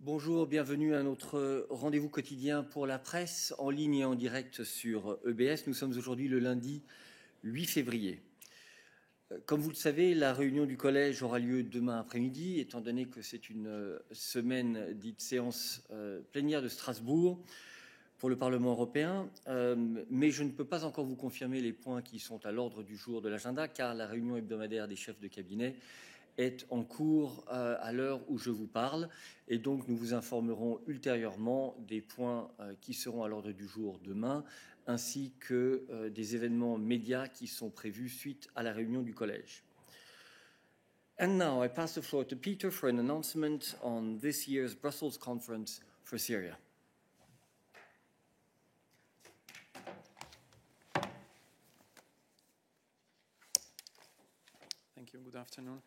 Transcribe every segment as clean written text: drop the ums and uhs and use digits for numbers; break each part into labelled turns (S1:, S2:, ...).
S1: Bonjour, bienvenue à notre rendez-vous quotidien pour la presse, en ligne et en direct sur EBS. Nous sommes aujourd'hui le lundi 8 février. Comme vous le savez, la réunion du collège aura lieu demain après-midi, étant donné que c'est une semaine dite séance plénière de Strasbourg pour le Parlement européen. Mais je ne peux pas encore vous confirmer les points qui sont à l'ordre du jour de l'agenda, car la réunion hebdomadaire des chefs de cabinet est en cours à l'heure où je vous parle, et donc nous vous informerons ultérieurement des points qui seront à l'ordre du jour demain, ainsi que des événements médias qui sont prévus suite à la réunion du collège. And now I pass the floor to Peter for an announcement on this year's Brussels conference for Syria.
S2: Thank you. Good afternoon.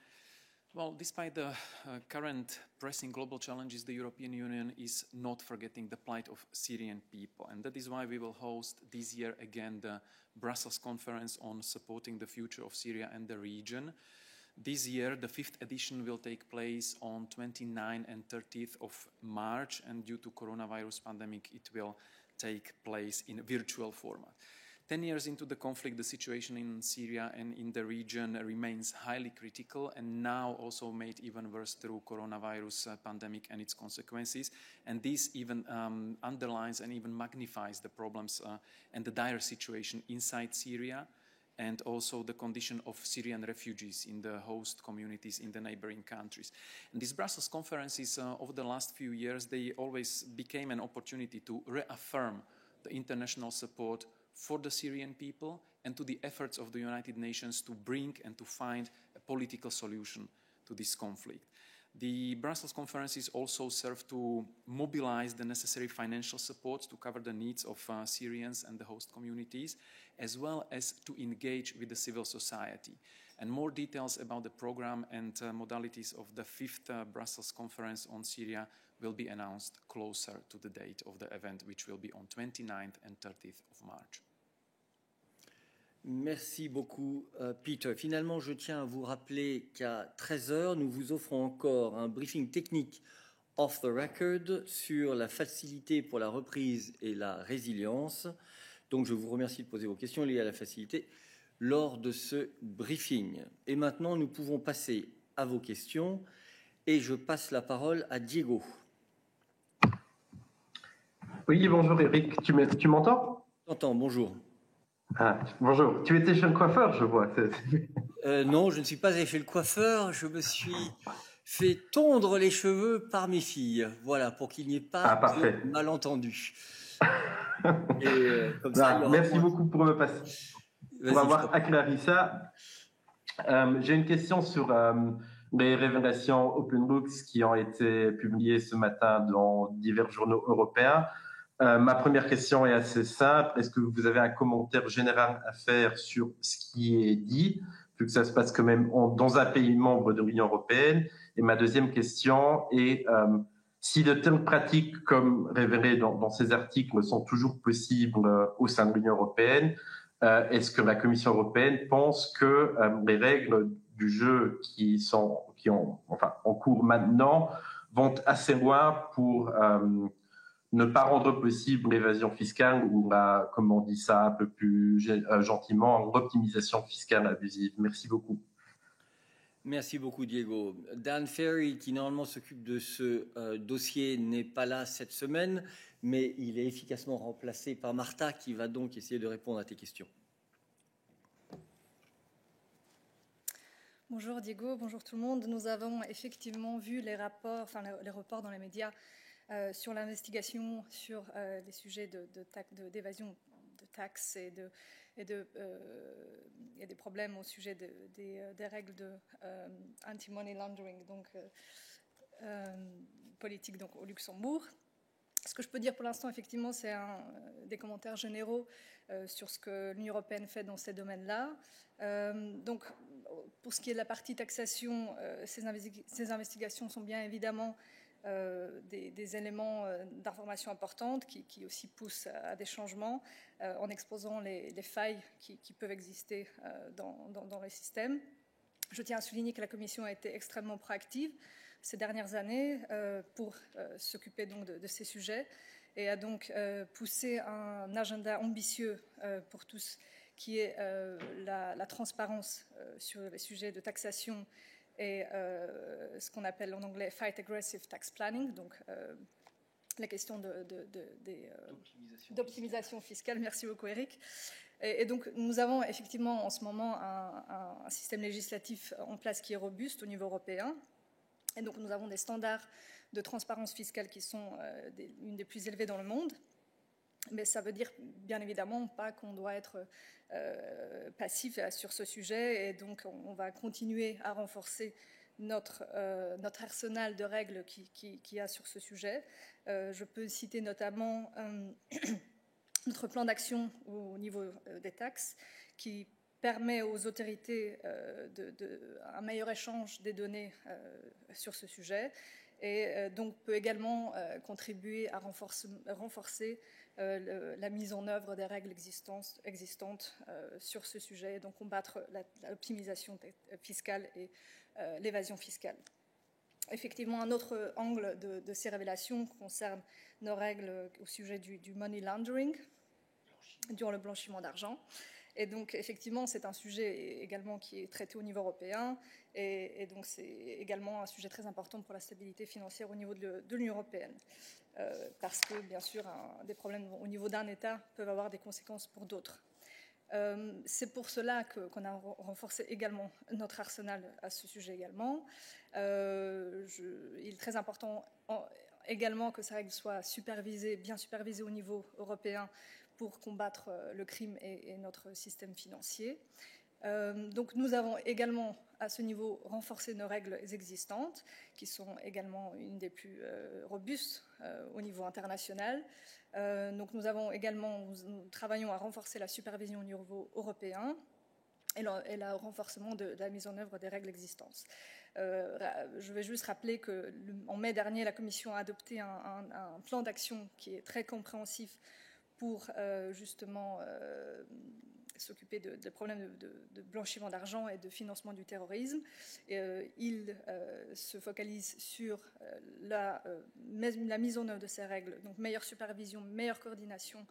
S2: Well, despite the current pressing global challenges, the European Union is not forgetting the plight of Syrian people. And that is why we will host this year again the Brussels conference on supporting the future of Syria and the region. This year, the 5th edition will take place on 29th and 30th of March, and due to coronavirus pandemic, it will take place in a virtual format. 10 years into the conflict, the situation in Syria and in the region remains highly critical, and now also made even worse through coronavirus pandemic and its consequences. And this even underlines and even magnifies the problems and the dire situation inside Syria, and also the condition of Syrian refugees in the host communities in the neighboring countries. And these Brussels conferences over the last few years, they always became an opportunity to reaffirm the international support for the Syrian people and to the efforts of the United Nations to bring and to find a political solution to this conflict. The Brussels conferences also serve to mobilize the necessary financial support to cover the needs of Syrians and the host communities, as well as to engage with the civil society. And more details about the program and modalities of the 5th Brussels conference on Syria will be announced closer to the date of the event, which will be on 29th and 30th of March.
S1: Merci beaucoup, Peter. Finalement, je tiens à vous rappeler qu'à 13h, nous vous offrons encore un briefing technique off the record sur la facilité pour la reprise et la résilience. Donc, je vous remercie de poser vos questions liées à la facilité lors de ce briefing. Et maintenant, nous pouvons passer à vos questions. Et je passe la parole à Diego.
S3: Oui, bonjour Eric, tu m'entends?
S1: J'entends, bonjour.
S3: Ah, bonjour, tu étais chez le coiffeur, je vois.
S1: Non, je ne suis pas allé chez le coiffeur, je me suis fait tondre les cheveux par mes filles, voilà, pour qu'il n'y ait pas de malentendu.
S3: Comme ça, merci beaucoup pour me passer, pour avoir éclairci ça. J'ai une question sur les révélations Open Books qui ont été publiées ce matin dans divers journaux européens. Ma première question est assez simple. Est-ce que vous avez un commentaire général à faire sur ce qui est dit, vu que ça se passe quand même dans un pays membre de l'Union européenne? Et ma deuxième question est si de telles pratiques comme révélées dans ces articles sont toujours possibles au sein de l'Union européenne, est-ce que la Commission européenne pense que les règles du jeu qui ont en cours maintenant vont assez loin pour ne pas rendre possible l'évasion fiscale ou comme on dit ça un peu plus gentiment, l'optimisation fiscale abusive? Merci beaucoup.
S1: Merci beaucoup, Diego. Dan Ferry, qui normalement s'occupe de ce dossier, n'est pas là cette semaine, mais il est efficacement remplacé par Martha, qui va donc essayer de répondre à tes questions.
S4: Bonjour Diego, bonjour tout le monde. Nous avons effectivement vu les reports dans les médias sur l'investigation sur les sujets d'évasion de taxes et des problèmes au sujet des règles de anti-money laundering, donc politique donc, au Luxembourg. Ce que je peux dire pour l'instant, effectivement, c'est des commentaires généraux sur ce que l'Union européenne fait dans ces domaines-là. Donc, pour ce qui est de la partie taxation, ces investigations sont bien évidemment des éléments d'information importantes qui aussi poussent à des changements en exposant les failles qui peuvent exister dans les systèmes. Je tiens à souligner que la Commission a été extrêmement proactive ces dernières années pour s'occuper donc de ces sujets et a donc poussé un agenda ambitieux pour tous qui est la transparence sur les sujets de taxation et ce qu'on appelle en anglais « Fight Aggressive Tax Planning », donc la question d'optimisation fiscale. Merci beaucoup, Eric. Et donc, nous avons effectivement en ce moment un système législatif en place qui est robuste au niveau européen. Et donc, nous avons des standards de transparence fiscale qui sont une des plus élevées dans le monde. Mais ça veut dire bien évidemment pas qu'on doit être passif sur ce sujet. Et donc, on va continuer à renforcer notre arsenal de règles qu'il y a sur ce sujet. Je peux citer notamment notre plan d'action au niveau des taxes qui permet aux autorités un meilleur échange des données sur ce sujet et donc peut également contribuer à renforcer la mise en œuvre des règles existantes sur ce sujet et donc combattre l'optimisation fiscale et l'évasion fiscale. Effectivement, un autre angle de ces révélations concerne nos règles au sujet du money laundering, durant le blanchiment d'argent. Et donc, effectivement, c'est un sujet également qui est traité au niveau européen et donc c'est également un sujet très important pour la stabilité financière au niveau de l'Union européenne. Parce que, bien sûr, des problèmes au niveau d'un État peuvent avoir des conséquences pour d'autres. C'est pour cela qu'on a renforcé également notre arsenal à ce sujet également. Il est très important également que ces règles soient bien supervisées au niveau européen pour combattre le crime et notre système financier. Donc nous avons également à ce niveau renforcé nos règles existantes qui sont également une des plus robustes au niveau international. Donc nous travaillons à renforcer la supervision au niveau européen et le renforcement de la mise en œuvre des règles existantes. Je vais juste rappeler qu'en mai dernier, la Commission a adopté un plan d'action qui est très compréhensif pour justement s'occuper des problèmes de blanchiment d'argent et de financement du terrorisme. Il se focalise sur la mise en œuvre de ces règles, donc meilleure supervision, meilleure coordination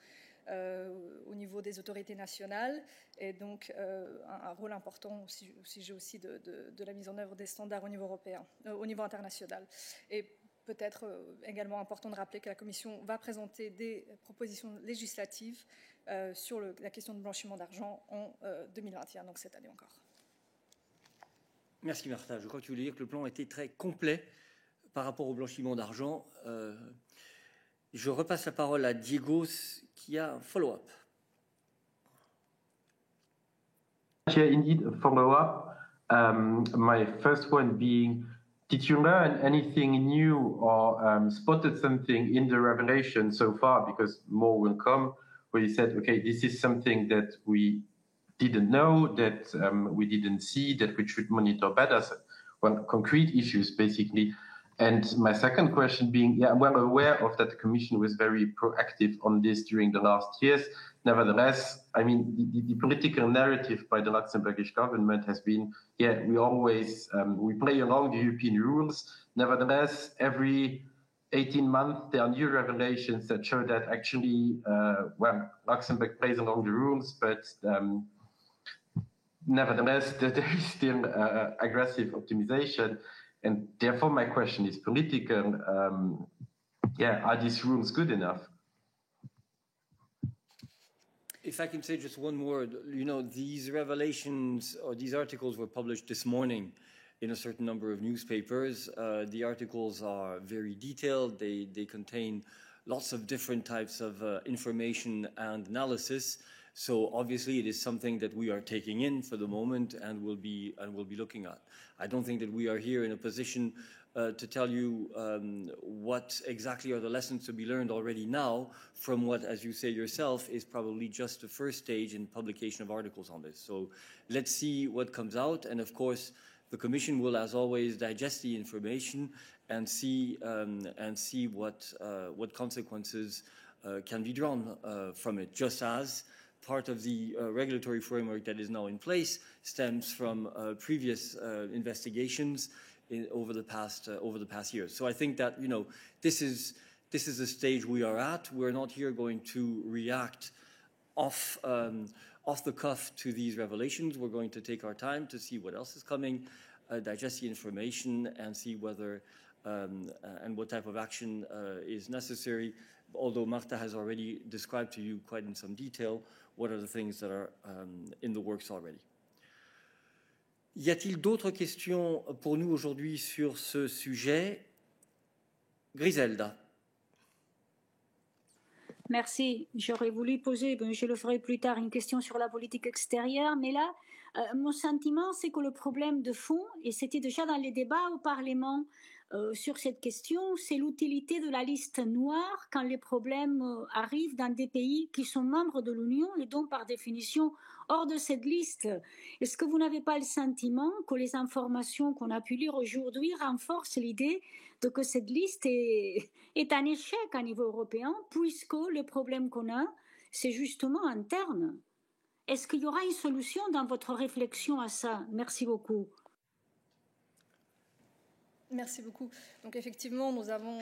S4: au niveau des autorités nationales et donc un rôle important au sujet aussi de la mise en œuvre des standards au niveau européen, au niveau international. Et peut-être également important de rappeler que la Commission va présenter des propositions législatives sur la question de blanchiment d'argent en 2021, donc cette année encore.
S1: Merci Martha. Je crois que tu voulais dire que le plan était très complet par rapport au blanchiment d'argent. Je repasse la parole à Diego qui a un follow-up.
S3: Indeed, a follow-up. My first one being, did you learn anything new or spotted something in the revelation so far? Because more will come, where you said, okay, this is something that we didn't know, that we didn't see, that we should monitor better. So, well, concrete issues, basically. And my second question being, yeah, I'm well aware of that the Commission was very proactive on this during the last years. Nevertheless, I mean, the political narrative by the Luxembourgish government has been, yeah, we play along the European rules. Nevertheless, every 18 months, there are new revelations that show that actually, well, Luxembourg plays along the rules, but nevertheless, there is still aggressive optimization. And therefore, my question is political. Are these rules good enough?
S1: If I can say just one word, these revelations or these articles were published this morning in a certain number of newspapers. The articles are very detailed. They contain lots of different types of information and analysis. So obviously it is something that we are taking in for the moment and will be looking at. I don't think that we are here in a position to tell you what exactly are the lessons to be learned already now from what, as you say yourself, is probably just the first stage in publication of articles on this. So let's see what comes out. And of course, the Commission will, as always, digest the information and see what consequences can be drawn from it, just as part of the regulatory framework that is now in place stems from previous investigations over the past years. So I think that, you know, this is the stage we are at. We're not here going to react off the cuff to these revelations. We're going to take our time to see what else is coming, digest the information, and see whether and what type of action is necessary. Although Marta has already described to you quite in some detail what are the things that are in the works already. Y a-t-il d'autres questions pour nous aujourd'hui sur ce sujet? Griselda.
S5: Merci. J'aurais voulu poser, je le ferai plus tard, une question sur la politique extérieure, mais là, mon sentiment, c'est que le problème de fond, et c'était déjà dans les débats au Parlement sur cette question, c'est l'utilité de la liste noire quand les problèmes arrivent dans des pays qui sont membres de l'Union et donc par définition hors de cette liste. Est-ce que vous n'avez pas le sentiment que les informations qu'on a pu lire aujourd'hui renforcent l'idée de que cette liste est un échec à niveau européen, puisque le problème qu'on a, c'est justement interne? Est-ce qu'il y aura une solution dans votre réflexion à ça? Merci beaucoup.
S4: Merci beaucoup. Donc effectivement, nous avons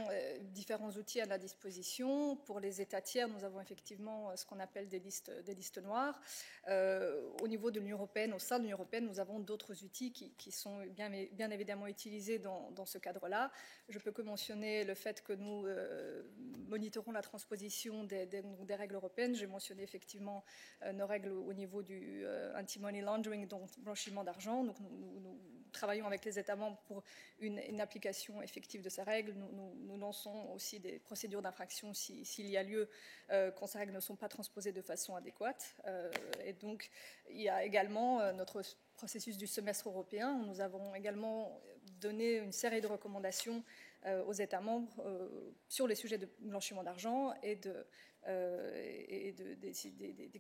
S4: différents outils à la disposition. Pour les États tiers, nous avons effectivement ce qu'on appelle des listes noires. Au niveau de l'Union européenne, au sein de l'Union européenne, nous avons d'autres outils qui sont bien évidemment utilisés dans ce cadre-là. Je peux que mentionner le fait que nous monitorons la transposition des règles européennes. J'ai mentionné effectivement nos règles au niveau du anti-money laundering, donc blanchiment d'argent. Donc nous travaillons avec les États membres pour une application effective de ces règles. Nous lançons aussi des procédures d'infraction s'il y a lieu quand ces règles ne sont pas transposées de façon adéquate. Et donc, il y a également notre processus du semestre européen. Nous avons également donné une série de recommandations aux États membres sur les sujets de blanchiment d'argent et des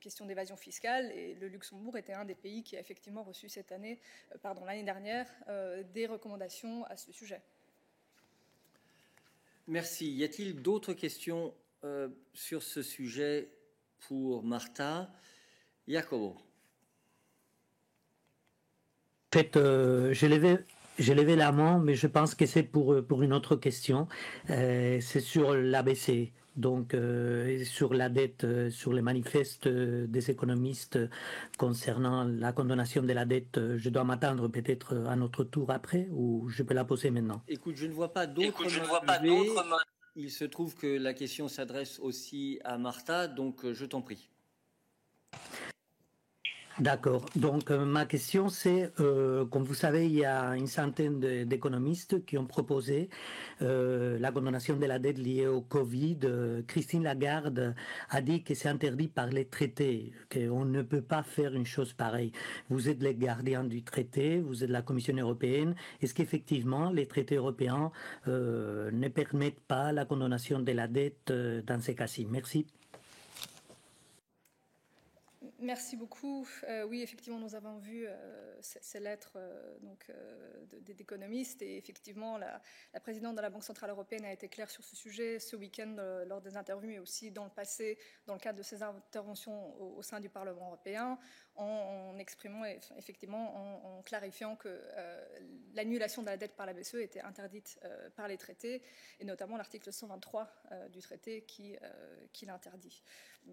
S4: questions d'évasion fiscale. Et le Luxembourg était un des pays qui a effectivement reçu l'année dernière, des recommandations à ce sujet.
S1: Merci. Y a-t-il d'autres questions sur ce sujet pour Marta? Jacobo.
S6: En fait, j'ai levé la main, mais je pense que c'est pour une autre question. C'est sur l'ABC, donc sur la dette, sur les manifestes des économistes concernant la condamnation de la dette. Je dois m'attendre peut-être à notre tour après, ou je peux la poser maintenant?
S1: Écoute, je ne vois pas d'autres mains. Il se trouve que la question s'adresse aussi à Marta, donc je t'en prie.
S6: D'accord. Donc, ma question, c'est, comme vous savez, il y a une centaine d'économistes qui ont proposé la condamnation de la dette liée au Covid. Christine Lagarde a dit que c'est interdit par les traités, qu'on ne peut pas faire une chose pareille. Vous êtes les gardiens du traité, vous êtes la Commission européenne. Est-ce qu'effectivement, les traités européens ne permettent pas la condamnation de la dette dans ces cas-ci? Merci.
S4: Merci beaucoup. Oui, effectivement, nous avons vu ces lettres d'économistes et effectivement, la présidente de la Banque centrale européenne a été claire sur ce sujet ce week-end lors des interviews, mais aussi dans le passé, dans le cadre de ses interventions au sein du Parlement européen, en exprimant effectivement, en clarifiant que l'annulation de la dette par la BCE était interdite par les traités, et notamment l'article 123 du traité qui l'interdit.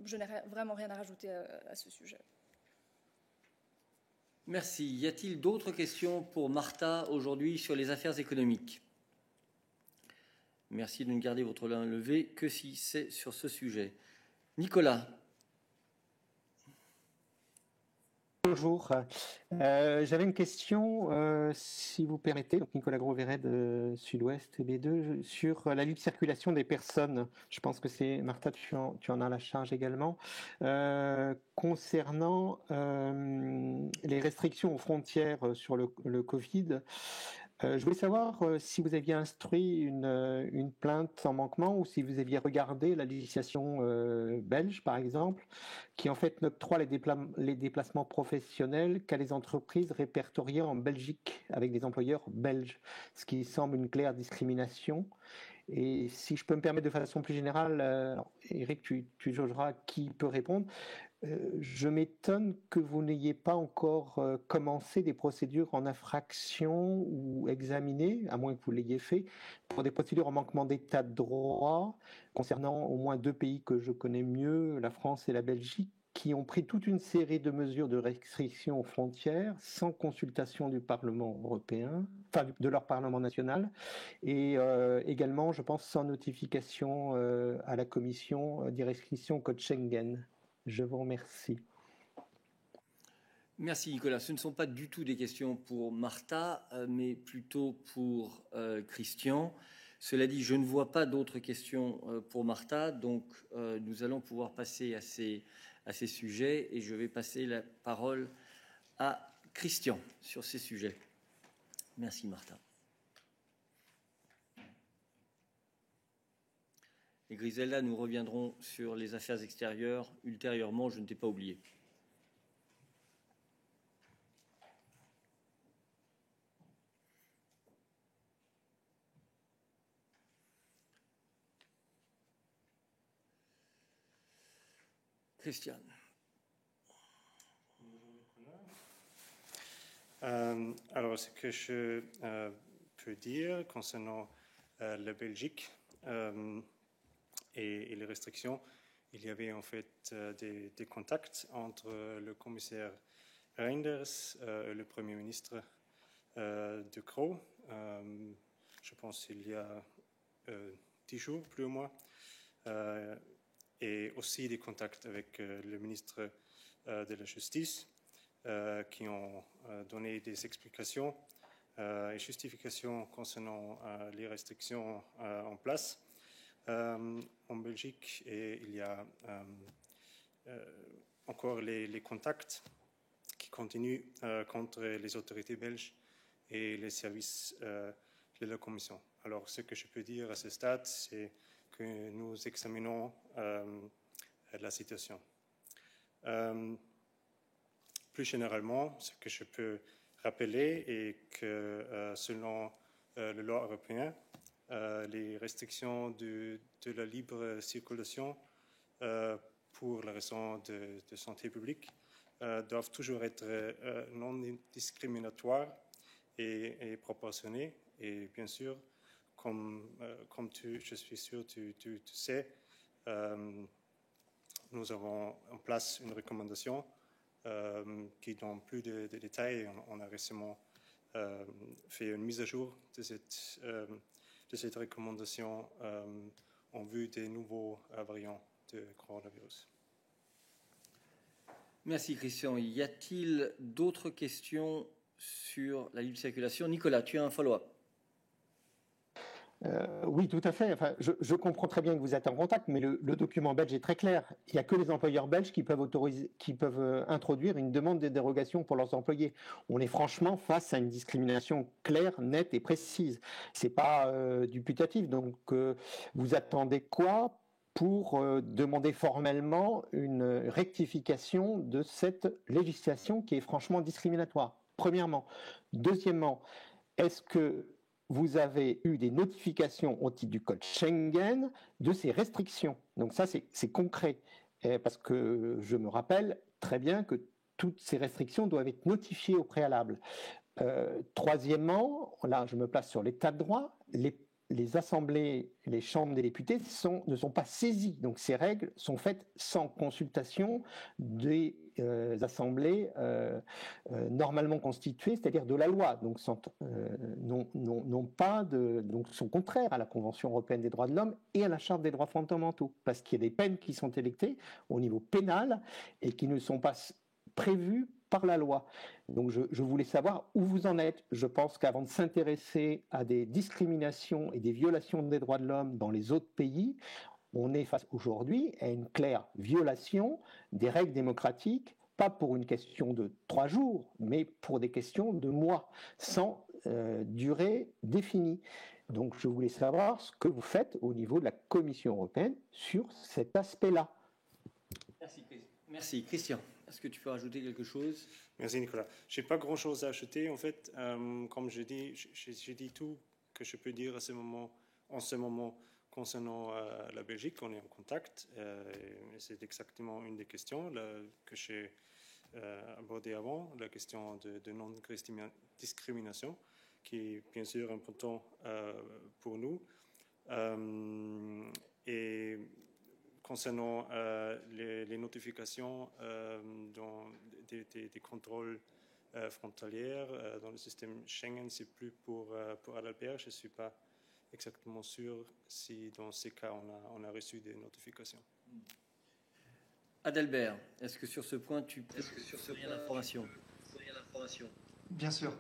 S4: Je n'ai vraiment rien à rajouter à ce sujet.
S1: Merci. Y a-t-il d'autres questions pour Marta aujourd'hui sur les affaires économiques? Merci de ne garder votre main levée que si c'est sur ce sujet. Nicolas.
S7: Bonjour. J'avais une question, si vous permettez, donc Nicolas Gros-Verret de Sud-Ouest B2, sur la libre circulation des personnes. Je pense que c'est, Marta, tu en as la charge également. Concernant les restrictions aux frontières sur le Covid, je voulais savoir si vous aviez instruit une plainte en manquement ou si vous aviez regardé la législation belge, par exemple, qui en fait n'octroie les déplacements professionnels qu'à les entreprises répertoriées en Belgique avec des employeurs belges, ce qui semble une claire discrimination. Et si je peux me permettre de façon plus générale, Eric, tu jugeras qui peut répondre. Je m'étonne que vous n'ayez pas encore commencé des procédures en infraction ou examiné, à moins que vous l'ayez fait, pour des procédures en manquement d'état de droit concernant au moins 2 pays que je connais mieux, la France et la Belgique, qui ont pris toute une série de mesures de restriction aux frontières sans consultation du Parlement européen, enfin de leur Parlement national, et également, je pense, sans notification à la Commission des restrictions au Code Schengen. Je vous remercie.
S1: Merci Nicolas. Ce ne sont pas du tout des questions pour Martha, mais plutôt pour Christian. Cela dit, je ne vois pas d'autres questions pour Martha, donc nous allons pouvoir passer à ces sujets et je vais passer la parole à Christian sur ces sujets. Merci Martha. Et Griselda, nous reviendrons sur les affaires extérieures ultérieurement, je ne t'ai pas oublié. Christian.
S8: Alors, ce que je peux dire concernant la Belgique et les restrictions, il y avait en fait des contacts entre le commissaire Reinders et le Premier ministre De Croo. Je pense qu'il y a 10 jours, plus ou moins. Et aussi des contacts avec le ministre de la Justice qui ont donné des explications et justifications concernant les restrictions en place en Belgique. Et il y a encore les contacts qui continuent contre les autorités belges et les services de la Commission. Alors, ce que je peux dire à ce stade, c'est que nous examinons la situation. Plus généralement, ce que je peux rappeler est que selon la loi européenne, les restrictions de la libre circulation pour la raison de santé publique doivent toujours être non discriminatoires et proportionnées. Et bien sûr, comme je suis sûr tu sais, nous avons en place une recommandation qui donne plus de détails. On a récemment fait une mise à jour de cette recommandation en vue des nouveaux variants de coronavirus.
S1: Merci Christian. Y a-t-il d'autres questions sur la libre circulation? Nicolas, tu as un follow-up.
S7: Oui, tout à fait. Enfin, je comprends très bien que vous êtes en contact, mais le document belge est très clair. Il n'y a que les employeurs belges qui peuvent introduire une demande de dérogation pour leurs employés. On est franchement face à une discrimination claire, nette et précise. C'est pas du putatif. Donc, vous attendez quoi pour demander formellement une rectification de cette législation qui est franchement discriminatoire? Premièrement. Deuxièmement, est-ce que vous avez eu des notifications au titre du code Schengen de ces restrictions? Donc ça, c'est concret. Parce que je me rappelle très bien que toutes ces restrictions doivent être notifiées au préalable. Troisièmement, là, je me place sur l'état de droit. Les assemblées, les chambres des députés ne sont pas saisies. Donc ces règles sont faites sans consultation des assemblées normalement constituées, c'est-à-dire de la loi. Donc donc sont contraires à la Convention européenne des droits de l'homme et à la Charte des droits fondamentaux, parce qu'il y a des peines qui sont édictées au niveau pénal et qui ne sont pas prévues par la loi. Donc je voulais savoir où vous en êtes. Je pense qu'avant de s'intéresser à des discriminations et des violations des droits de l'homme dans les autres pays, on est face aujourd'hui à une claire violation des règles démocratiques, pas pour une question de 3 jours, mais pour des questions de mois, sans durée définie. Donc je voulais savoir ce que vous faites au niveau de la Commission européenne sur cet aspect-là.
S1: Merci Christian. Est-ce que tu peux rajouter quelque chose?
S8: Merci Nicolas. Je n'ai pas grand-chose à ajouter. En fait, comme je dis, j'ai dit tout que je peux dire en ce moment concernant la Belgique, on est en contact. Et c'est exactement une des questions que j'ai abordées avant, la question de non-discrimination, qui est bien sûr important pour nous. Et concernant les notifications des contrôles frontaliers dans le système Schengen, c'est plus pour Adalbert. Je ne suis pas exactement sûr si dans ces cas on a reçu des notifications.
S1: Adalbert, est-ce que sur ce point tu peux fournir l'information?
S9: Bien sûr.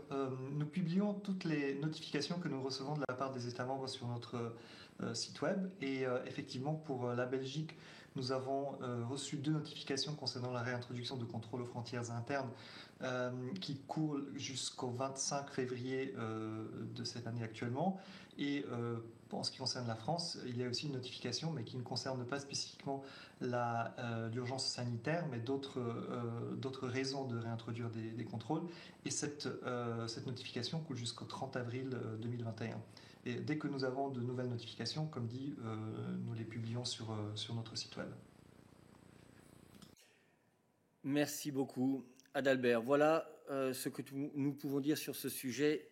S9: Nous publions toutes les notifications que nous recevons de la part des États membres sur notre site web. Et effectivement, pour la Belgique, nous avons reçu 2 notifications concernant la réintroduction de contrôles aux frontières internes qui courent jusqu'au 25 février de cette année actuellement. Et en ce qui concerne la France, il y a aussi une notification, mais qui ne concerne pas spécifiquement l'urgence sanitaire, mais d'autres raisons de réintroduire des contrôles. Et cette notification court jusqu'au 30 avril 2021. Et dès que nous avons de nouvelles notifications, comme dit, nous les publions sur notre site web.
S1: Merci beaucoup, Adalbert. Voilà ce que nous pouvons dire sur ce sujet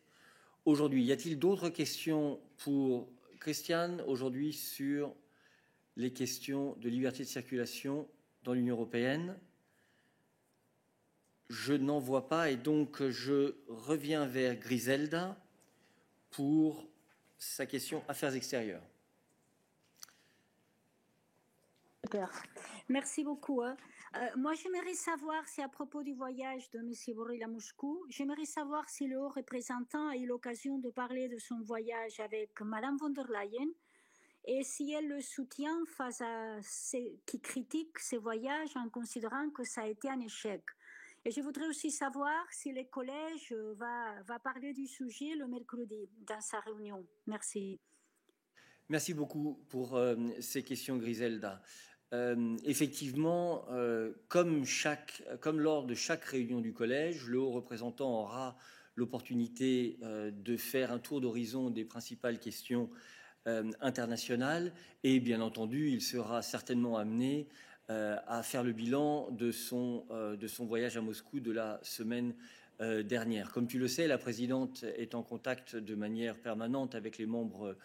S1: aujourd'hui. Y a-t-il d'autres questions pour Christian aujourd'hui sur les questions de liberté de circulation dans l'Union européenne? Je n'en vois pas et donc je reviens vers Griselda pour sa question Affaires extérieures.
S5: Super. Merci beaucoup. Moi, j'aimerais savoir si à propos du voyage de M. Borrell à Moscou, j'aimerais savoir si le haut représentant a eu l'occasion de parler de son voyage avec Mme von der Leyen et si elle le soutient face à ceux qui critiquent ces voyages en considérant que ça a été un échec. Et je voudrais aussi savoir si le collège va parler du sujet le mercredi dans sa réunion. Merci.
S1: Merci beaucoup pour ces questions, Griselda. Effectivement, comme lors de chaque réunion du collège, le haut représentant aura l'opportunité de faire un tour d'horizon des principales questions internationales et bien entendu, il sera certainement amené à faire le bilan de son voyage à Moscou de la semaine dernière. Comme tu le sais, la présidente est en contact de manière permanente avec les membres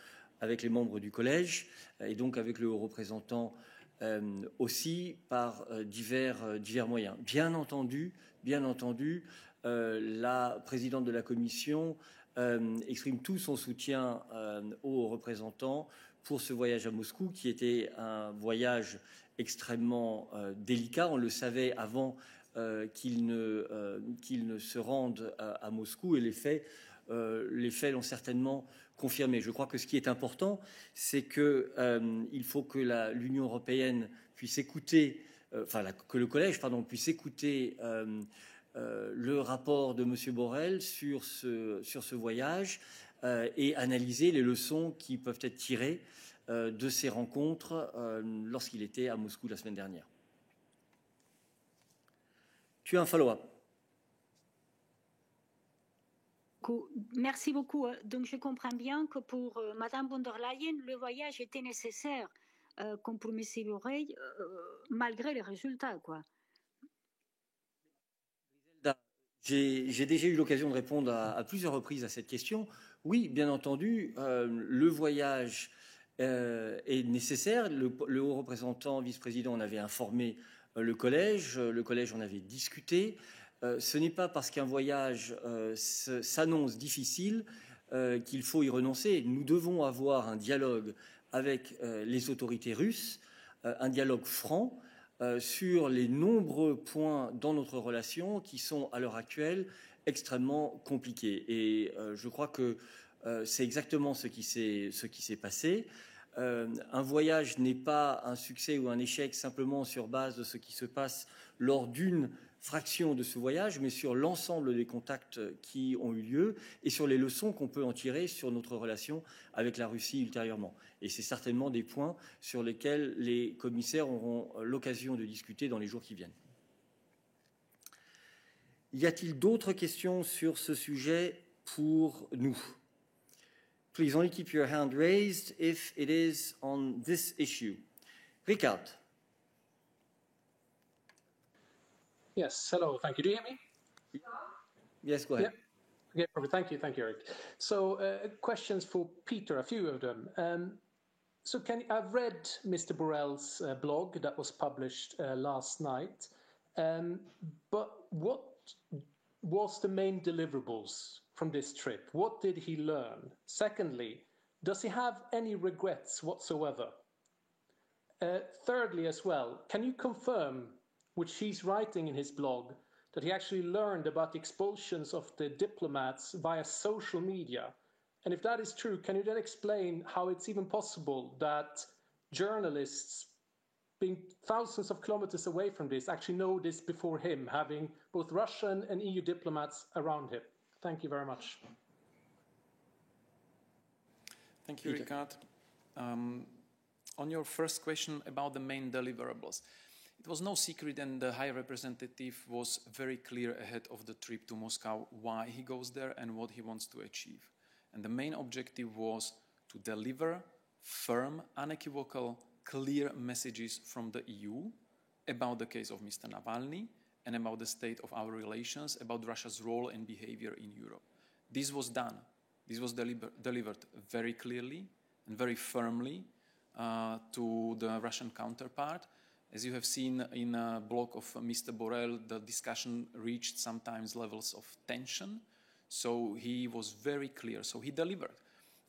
S1: du collège et donc avec le haut représentant aussi par divers moyens. Bien entendu, la présidente de la Commission exprime tout son soutien aux représentants pour ce voyage à Moscou, qui était un voyage extrêmement délicat. On le savait avant qu'il ne se rende à Moscou, et les faits l'ont certainement confirmé. Je crois que ce qui est important, c'est qu'il faut que l'Union européenne puisse écouter, que le collège, puisse écouter le rapport de M. Borrell sur ce voyage et analyser les leçons qui peuvent être tirées de ces rencontres lorsqu'il était à Moscou la semaine dernière. Tu as un follow-up?
S5: Merci beaucoup. Donc, je comprends bien que pour Mme von der Leyen, le voyage était nécessaire, comme pour M. Borrell, malgré les résultats, quoi.
S1: J'ai déjà eu l'occasion de répondre à plusieurs reprises à cette question. Oui, bien entendu, le voyage est nécessaire. Le haut représentant, vice-président, en avait informé le collège en avait discuté. Ce n'est pas parce qu'un voyage s'annonce difficile qu'il faut y renoncer. Nous devons avoir un dialogue avec les autorités russes, un dialogue franc sur les nombreux points dans notre relation qui sont à l'heure actuelle extrêmement compliqués. Et je crois que c'est exactement ce qui s'est passé. Un voyage n'est pas un succès ou un échec simplement sur base de ce qui se passe lors d'une fraction de ce voyage, mais sur l'ensemble des contacts qui ont eu lieu et sur les leçons qu'on peut en tirer sur notre relation avec la Russie ultérieurement. Et c'est certainement des points sur lesquels les commissaires auront l'occasion de discuter dans les jours qui viennent. Y a-t-il d'autres questions sur ce sujet pour nous? Please only keep your hand raised if it is on this issue. Richard.
S10: Yes, hello, thank you. Do you hear me?
S1: Yes, go ahead.
S10: Yeah. Okay, perfect. Thank you, Eric. So questions for Peter, a few of them. I've read Mr. Borrell's blog that was published last night, but what was the main deliverables from this trip? What did he learn? Secondly, does he have any regrets whatsoever? Thirdly, as well, can you confirm, which he's writing in his blog, that he actually learned about the expulsions of the diplomats via social media? And if that is true, can you then explain how it's even possible that journalists being thousands of kilometers away from this actually know this before him, having both Russian and EU diplomats around him? Thank you very much.
S2: Thank you, Richard. On your first question about the main deliverables, it was no secret, and the High Representative was very clear ahead of the trip to Moscow why he goes there and what he wants to achieve. And the main objective was to deliver firm, unequivocal, clear messages from the EU about the case of Mr. Navalny and about the state of our relations, about Russia's role and behavior in Europe. This was done. This was delivered very clearly and very firmly to the Russian counterpart. As you have seen in a blog of Mr. Borrell, the discussion reached sometimes levels of tension. So he was very clear. So he delivered.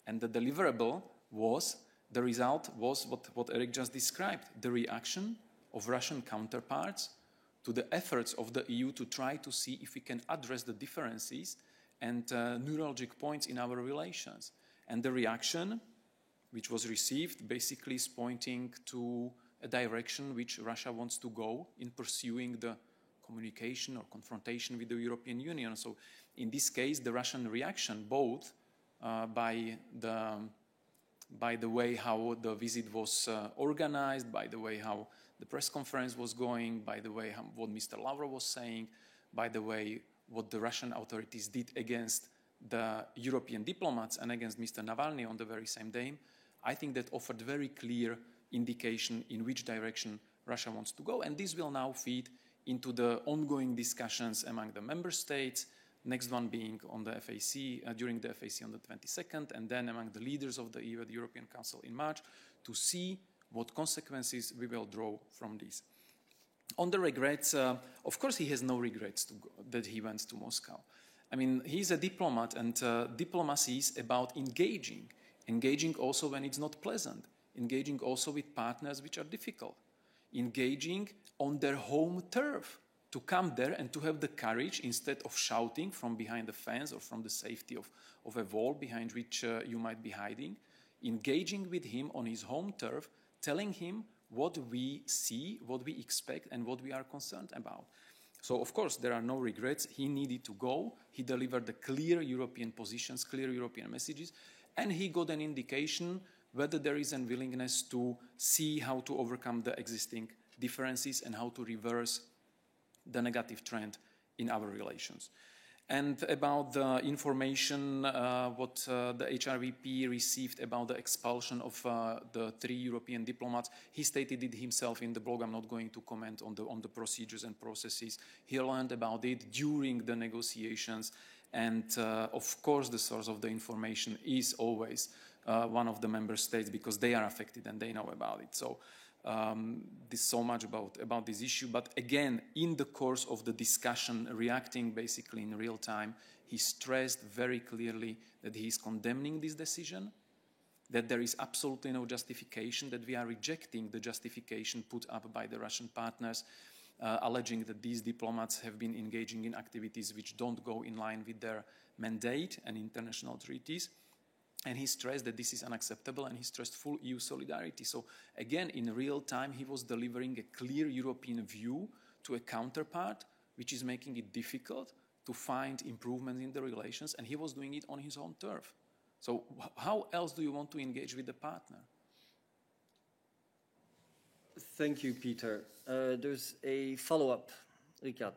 S2: And the deliverable was, the result was what Eric just described, the reaction of Russian counterparts to the efforts of the EU to try to see if we can address the differences and neurologic points in our relations. And the reaction, which was received, basically is pointing to a direction which Russia wants to go in pursuing the communication or confrontation with the European Union. So in this case, the Russian reaction, both by the way how the visit was organized, by the way how the press conference was going, by the way what Mr. Lavrov was saying, by the way what the Russian authorities did against the European diplomats and against Mr. Navalny on the very same day, I think that offered very clear indication in which direction Russia wants to go. And this will now feed into the ongoing discussions among the member states, next one being on the FAC, during the FAC on the 22nd, and then among the leaders of the EU at the European Council in March, to see what consequences we will draw from this. On the regrets, of course he has no regrets that he went to Moscow. I mean, he's a diplomat, and diplomacy is about engaging also when it's not pleasant, engaging also with partners which are difficult, engaging on their home turf, to come there and to have the courage, instead of shouting from behind the fence or from the safety of a wall behind which you might be hiding, engaging with him on his home turf, telling him what we see, what we expect, and what we are concerned about. So, of course, there are no regrets. He needed to go. He delivered the clear European positions, clear European messages, and he got an indication whether there is a willingness to see how to overcome the existing differences and how to reverse the negative trend in our relations. And about the information, what the HRVP received about the expulsion of the 3 European diplomats, he stated it himself in the blog. I'm not going to comment on the procedures and processes. He learned about it during the negotiations. And of course, the source of the information is always one of the member states, because they are affected and they know about it. So this so much about this issue. But again, in the course of the discussion, reacting basically in real time, he stressed very clearly that he is condemning this decision, that there is absolutely no justification, that we are rejecting the justification put up by the Russian partners, alleging that these diplomats have been engaging in activities which don't go in line with their mandate and international treaties. And he stressed that this is unacceptable, and he stressed full EU solidarity. So again, in real time, he was delivering a clear European view to a counterpart, which is making it difficult to find improvements in the relations, and he was doing it on his own turf. So how else do you want to engage with the partner?
S1: Thank you, Peter. There's a follow-up, Richard.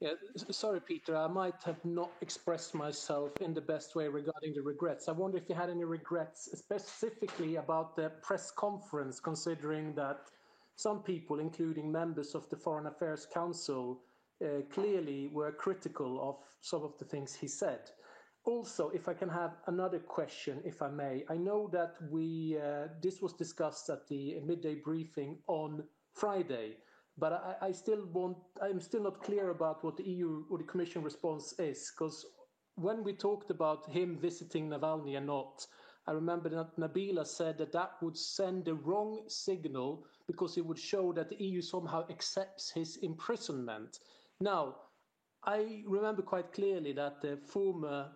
S10: Yeah, sorry, Peter, I might have not expressed myself in the best way regarding the regrets. I wonder if you had any regrets specifically about the press conference, considering that some people, including members of the Foreign Affairs Council, clearly were critical of some of the things he said. Also, if I can have another question, if I may. I know that this was discussed at the midday briefing on Friday, but I'm still not clear about what the EU or the Commission response is, because when we talked about him visiting Navalny and not, I remember that Nabila said that would send the wrong signal because it would show that the EU somehow accepts his imprisonment. Now, I remember quite clearly that the former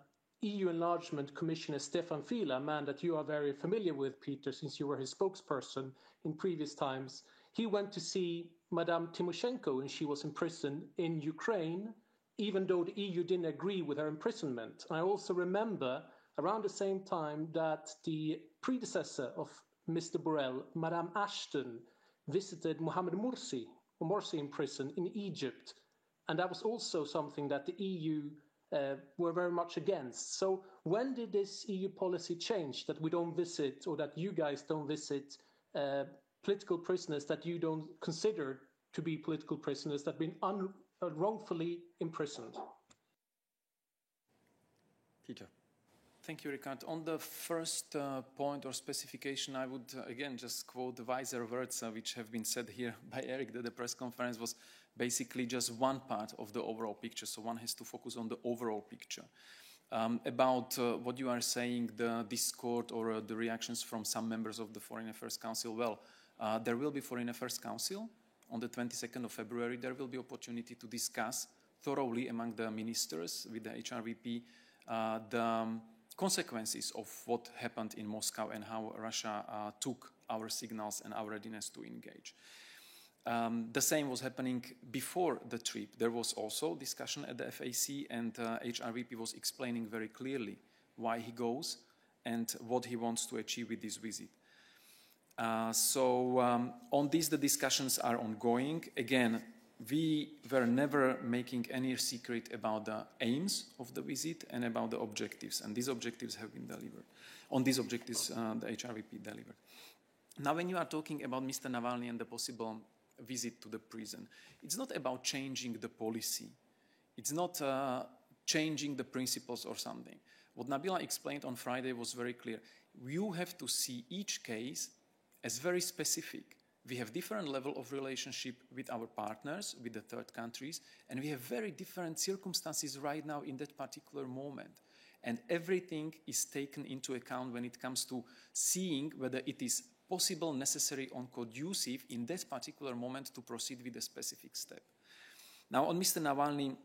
S10: EU Enlargement Commissioner Stefan Füle, a man that you are very familiar with, Peter, since you were his spokesperson in previous times, he went to see Madame Tymoshenko and she was imprisoned in Ukraine, even though the EU didn't agree with her imprisonment. And I also remember around the same time that the predecessor of Mr. Borrell, Madame Ashton, visited Mohamed Morsi in prison in Egypt. And that was also something that the EU were very much against. So when did this EU policy change that we don't visit, or that you guys don't visit political prisoners that you don't consider to be political prisoners that have been wrongfully imprisoned?
S1: Peter.
S2: Thank you, Ricard. On the first point or specification, I would again just quote the wiser words which have been said here by Eric, that the press conference was basically just one part of the overall picture. So one has to focus on the overall picture. About what you are saying, the discord or the reactions from some members of the Foreign Affairs Council, well, there will be Foreign Affairs Council on the 22nd of February. There will be opportunity to discuss thoroughly among the ministers with the HRVP the consequences of what happened in Moscow and how Russia took our signals and our readiness to engage. The same was happening before the trip. There was also discussion at the FAC, and HRVP was explaining very clearly why he goes and what he wants to achieve with this visit. On this, the discussions are ongoing. Again, we were never making any secret about the aims of the visit and about the objectives, and these objectives have been delivered. On these objectives, the HRVP delivered. Now, when you are talking about Mr. Navalny and the possible visit to the prison, it's not about changing the policy. It's not changing the principles or something. What Nabila explained on Friday was very clear. You have to see each case as very specific. We have different level of relationship with our partners, with the third countries, and we have very different circumstances right now in that particular moment. And everything is taken into account when it comes to seeing whether it is possible, necessary, or conducive in that particular moment to proceed with a specific step. Now, on Mr. Navalny,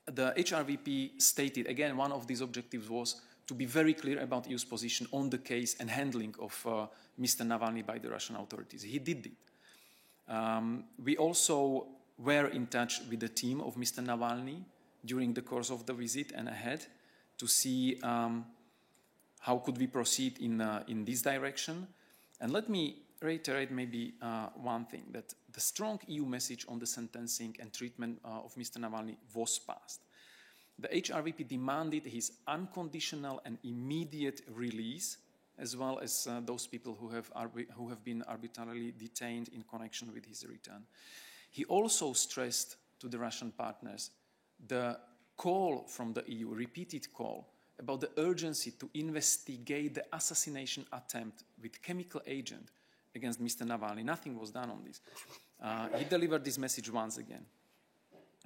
S2: the HRVP stated, again, one of these objectives was to be very clear about EU's position on the case and handling of Mr. Navalny by the Russian authorities. He did it. We also were in touch with the team of Mr. Navalny during the course of the visit and ahead to see how could we proceed in this direction. And let me reiterate maybe one thing, that the strong EU message on the sentencing and treatment of Mr. Navalny was passed. The HRVP demanded his unconditional and immediate release, as well as those people who have been arbitrarily detained in connection with his return. He also stressed to the Russian partners the call from the EU, repeated call, about the urgency to investigate the assassination attempt with chemical agent against Mr. Navalny. Nothing was done on this. He delivered this message once again.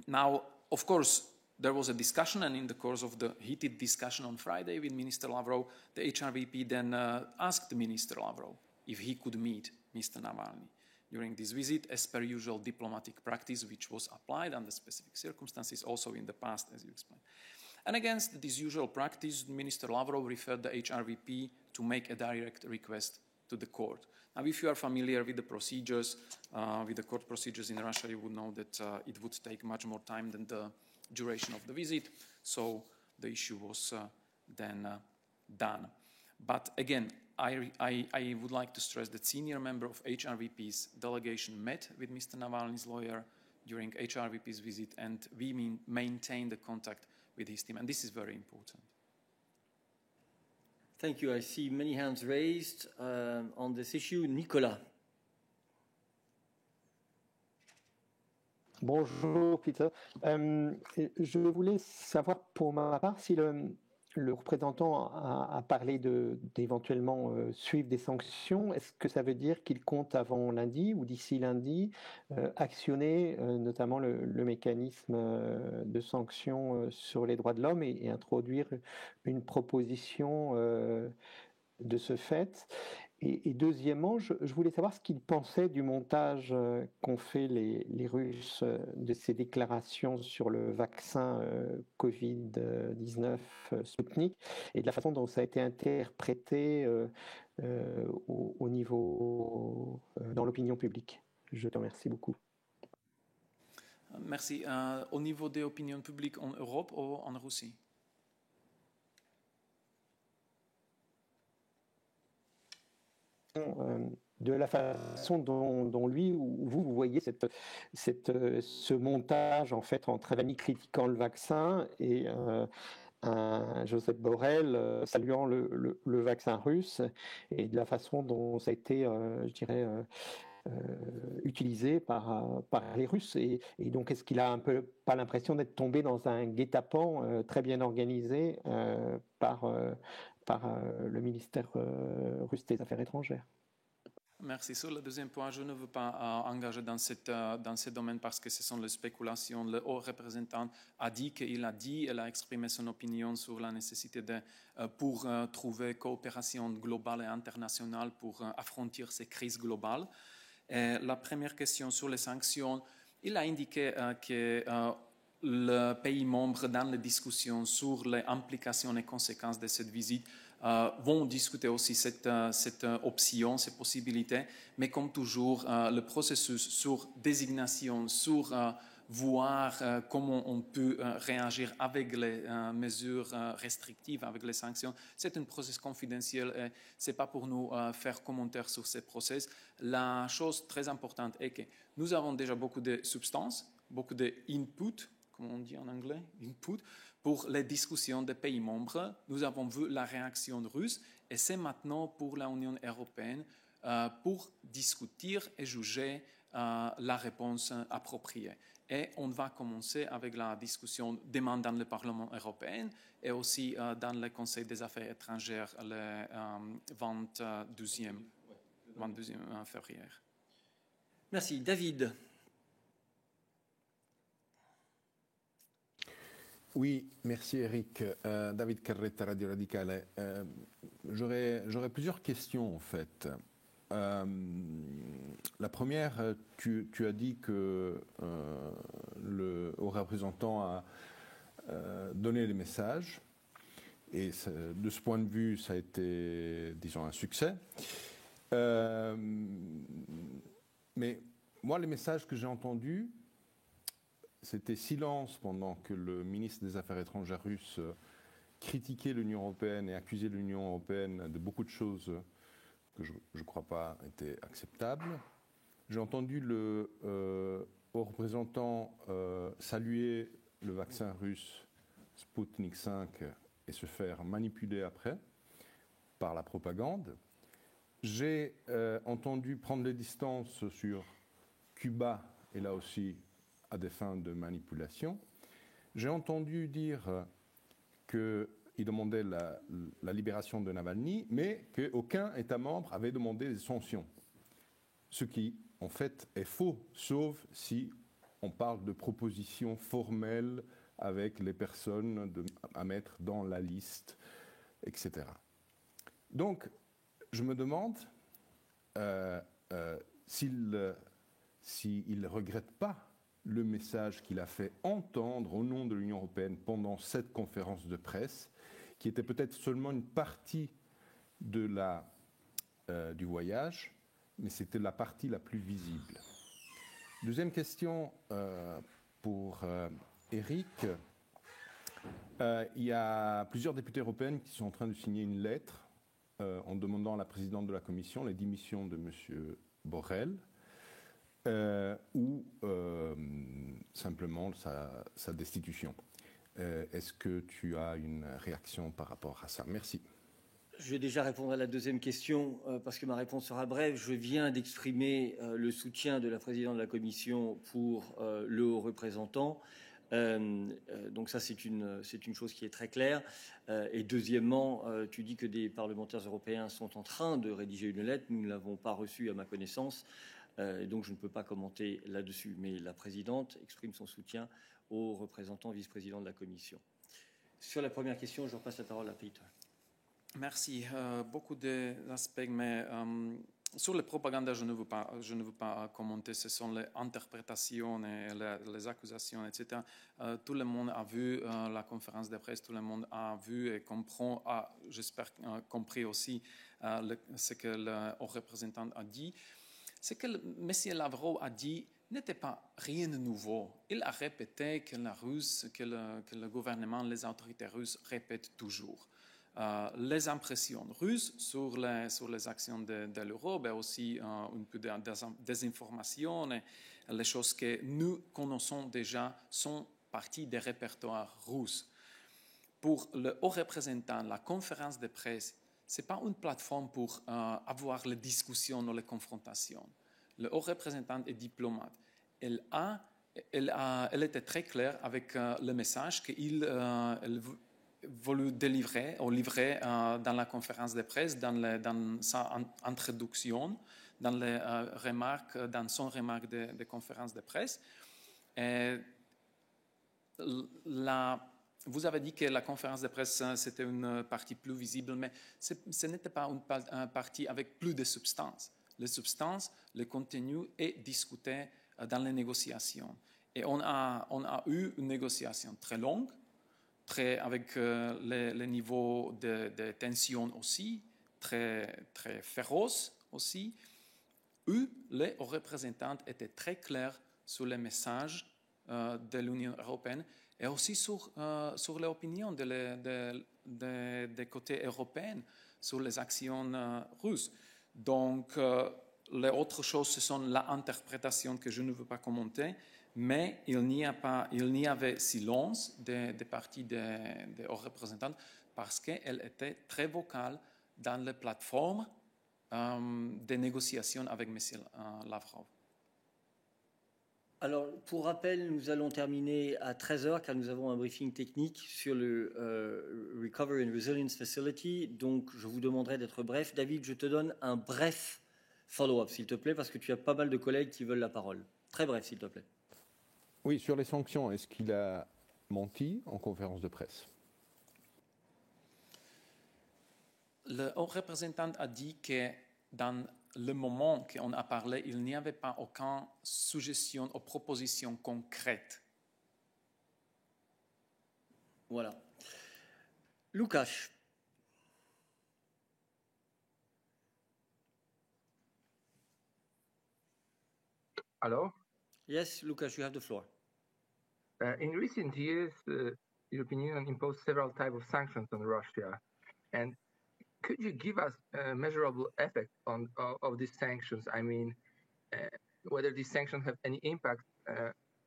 S2: Now, of course, there was a discussion, and in the course of the heated discussion on Friday with Minister Lavrov, the HRVP then asked Minister Lavrov if he could meet Mr. Navalny during this visit, as per usual diplomatic practice, which was applied under specific circumstances also in the past, as you explained. And against this usual practice, Minister Lavrov referred the HRVP to make a direct request to the court. Now, if you are familiar with the procedures, with the court procedures in Russia, you would know that it would take much more time than the duration of the visit, so the issue was then done. But again, I would like to stress that senior member of HRVP's delegation met with Mr. Navalny's lawyer, during HRVP's visit, and we maintain the contact with his team, and this is very important.
S1: Thank you. I see many hands raised on this issue. Nicolas.
S7: Bonjour Peter. Je voulais savoir pour ma part si le représentant a parlé d'éventuellement suivre des sanctions. Est-ce que ça veut dire qu'il compte avant lundi ou d'ici lundi actionner notamment le mécanisme de sanctions sur les droits de l'homme et introduire une proposition de ce fait? Et deuxièmement, je voulais savoir ce qu'il pensait du montage qu'ont fait les Russes de ces déclarations sur le vaccin Covid-19 Sputnik et de la façon dont ça a été interprété au niveau dans l'opinion publique. Je te remercie beaucoup.
S2: Merci. Au niveau des opinions publiques en Europe ou en Russie?
S7: De la façon dont lui ou vous voyez ce montage en fait entre un ami critiquant le vaccin et un Joseph Borrell saluant le vaccin russe et de la façon dont ça a été, je dirais, utilisé par les Russes et donc est-ce qu'il a un peu pas l'impression d'être tombé dans un guet-apens très bien organisé par le ministère russe des Affaires étrangères?
S2: Merci. Sur le deuxième point, je ne veux pas engager dans ce domaine parce que ce sont les spéculations. Le haut représentant a dit qu'il a exprimé son opinion sur la nécessité pour trouver coopération globale et internationale pour affronter ces crises globales. Et la première question sur les sanctions, il a indiqué que les pays membres dans les discussions sur les implications et conséquences de cette visite vont discuter aussi cette option, ces possibilités, mais comme toujours, le processus sur désignation, sur voir comment on peut réagir avec les mesures restrictives, avec les sanctions, c'est un processus confidentiel et ce n'est pas pour nous faire commentaire sur ce processus. La chose très importante est que nous avons déjà beaucoup de substances, beaucoup d'input, comme on dit en anglais, input, pour les discussions des pays membres. Nous avons vu la réaction russe et c'est maintenant pour l'Union européenne pour discuter et juger la réponse appropriée. Et on va commencer avec la discussion demain dans le Parlement européen et aussi dans le Conseil des affaires étrangères le 22e février.
S1: Merci. David.
S11: Oui, merci Eric. David Carretta, Radio Radicale. J'aurais plusieurs questions en fait. La première, tu as dit que le haut représentant a donné les messages et de ce point de vue, ça a été, disons, un succès. Mais moi, les messages que j'ai entendus, c'était silence pendant que le ministre des Affaires étrangères russe critiquait l'Union européenne et accusait l'Union européenne de beaucoup de choses que je ne crois pas étaient acceptables. J'ai entendu le haut représentant saluer le vaccin russe Sputnik 5 et se faire manipuler après par la propagande. J'ai entendu prendre les distances sur Cuba et là aussi à des fins de manipulation. J'ai entendu dire qu'il demandait la libération de Navalny, mais qu'aucun État membre avait demandé des sanctions. Ce qui, en fait, est faux, sauf si on parle de propositions formelles avec les personnes à mettre dans la liste, etc. Donc, je me demande s'il ne regrette pas le message qu'il a fait entendre au nom de l'Union européenne pendant cette conférence de presse, qui était peut-être seulement une partie du voyage, mais c'était la partie la plus visible. Deuxième question pour Eric. Il y a plusieurs députés européens qui sont en train de signer une lettre en demandant à la présidente de la Commission les démissions de M. Borrell. ou simplement sa destitution. Est-ce que tu as une réaction par rapport à ça? Merci.
S1: Je vais déjà répondre à la deuxième question parce que ma réponse sera brève. Je viens d'exprimer le soutien de la présidente de la Commission pour le haut représentant. Donc ça, c'est une chose qui est très claire. Et deuxièmement, tu dis que des parlementaires européens sont en train de rédiger une lettre. Nous ne l'avons pas reçue à ma connaissance. Et donc je ne peux pas commenter là-dessus. Mais la présidente exprime son soutien au représentant vice-président de la Commission. Sur la première question, je repasse la parole à Peter.
S2: Merci. Beaucoup d'aspects, mais sur les propagandes, je ne veux pas commenter. Ce sont les interprétations et les accusations, etc. Tout le monde a vu la conférence de presse, tout le monde a vu et comprend, j'espère compris aussi ce que le haut représentant a dit. Ce que M. Lavrov a dit n'était pas rien de nouveau. Il a répété que la Russe, que le gouvernement, les autorités russes répètent toujours. Les impressions russes sur les actions de l'Europe, et aussi un peu de désinformation, et les choses que nous connaissons déjà sont partie des répertoires russes. Pour le haut représentant, la conférence de presse, ce n'est pas une plateforme pour avoir les discussions ou les confrontations. Le haut représentant est diplomate. Elle était très claire avec le message qu'il voulu délivrer ou livrer dans la conférence de presse, dans sa introduction, dans son remarque de conférence de presse. Et vous avez dit que la conférence de presse, c'était une partie plus visible, mais ce n'était pas une partie avec plus de substance. Les substances, le contenu est discuté dans les négociations. Et on a eu une négociation très longue, avec les niveaux de tension aussi, très, très féroces aussi, où les représentants étaient très clairs sur les messages de l'Union européenne et aussi sur l'opinion des côtés européens sur les actions russes. Donc, les autres choses, ce sont l'interprétation que je ne veux pas commenter, mais il n'y avait silence des parties des représentants parce qu'elle était très vocale dans les plateformes des négociations avec M. Lavrov.
S1: Alors, pour rappel, nous allons terminer à 13h car nous avons un briefing technique sur le Recovery and Resilience Facility. Donc, je vous demanderai d'être bref. David, je te donne un bref follow-up, s'il te plaît, parce que tu as pas mal de collègues qui veulent la parole. Très bref, s'il te plaît.
S11: Oui, sur les sanctions, est-ce qu'il a menti en conférence de presse?
S2: Le haut représentant a dit que dans le moment qu'on a parlé, il n'y avait pas aucune suggestion ou proposition concrète.
S1: Voilà. Łukasz.
S12: Hello?
S1: Yes, Łukasz, you have the floor.
S12: In recent years, the European Union imposed several types of sanctions on Russia. And could you give us a measurable effect of these sanctions? I mean, whether these sanctions have any impact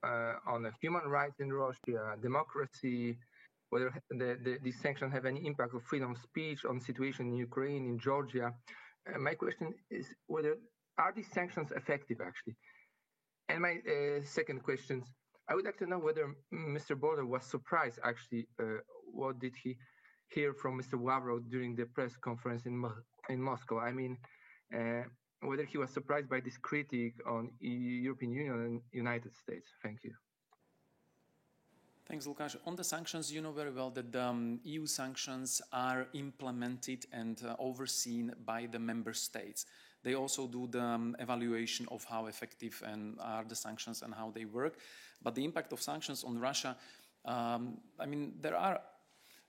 S12: on human rights in Russia, democracy, whether these sanctions have any impact on freedom of speech, on the situation in Ukraine, in Georgia. My question is are these sanctions effective, actually? And my second question, I would like to know whether Mr. Border was surprised, actually, what did he hear from Mr. Lavrov during the press conference in Moscow? I mean, whether he was surprised by this critique on European Union and United States. Thank you.
S2: Thanks, Łukasz. On the sanctions, you know very well that the EU sanctions are implemented and overseen by the member states. They also do the evaluation of how effective are the sanctions and how they work. But the impact of sanctions on Russia, I mean, there